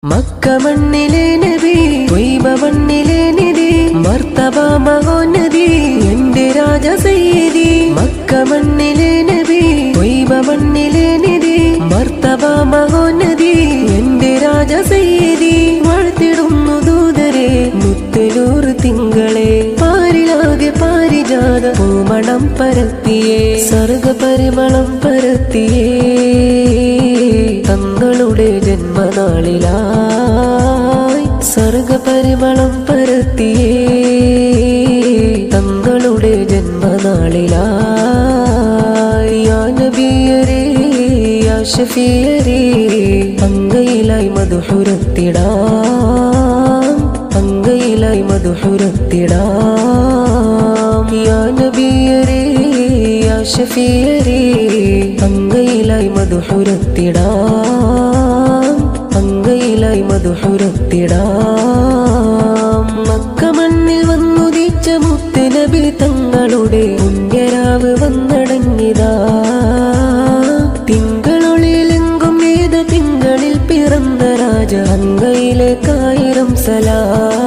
Mecca മണ്ണിലെ നബി ത്വയ്ബ മണ്ണിലെ നിധി മർത്തബ മഹോന്നതി എന്റെ രാജ സയ്യിദി മക്ക മണ്ണിലെ നബി ത്വയ്ബ മണ്ണിലെ നിധി മർത്തബ മഹോന്നതി എന്റെ രാജ സയ്യിദി വാഴ്ത്തിടുന്നു ദൂതരെ മുത്തലൂർ തിങ്കളെ പാരിലാകെ പാരിജാത പൂമണം പരത്തിയേ സർഗ പരിമളം പരത്തിയേ തങ്ങളുടെ ജന്മനാളിലായി സർഗപരിമളം പരത്തിയേ തങ്ങളുടെ ജന്മനാളിലായി യാ നബിയരേ യാ ശഫീയരേ അങ്കയിലായി മധുഹുരത്തിടാം അങ്കയിലായി മധുഹുരത്തിടാം യാ നബിയരേ യാ ശഫീയരേ അങ്കയിലായി മധുഹുരത്തിടാം അങ്കയിലായി മധുഹുരത്തിടാം മക്ക മണ്ണിൽ വന്നുദിച്ച മുത്ത് നബി തങ്ങളുടെ പുണ്യരാവ് വന്നടങ്ങിതാ തിങ്കളൊളിയിലെങ്കും ഏത തിങ്കളിൽ പിറന്ന രാജ അങ്കയിലേക്കായിരം സലാം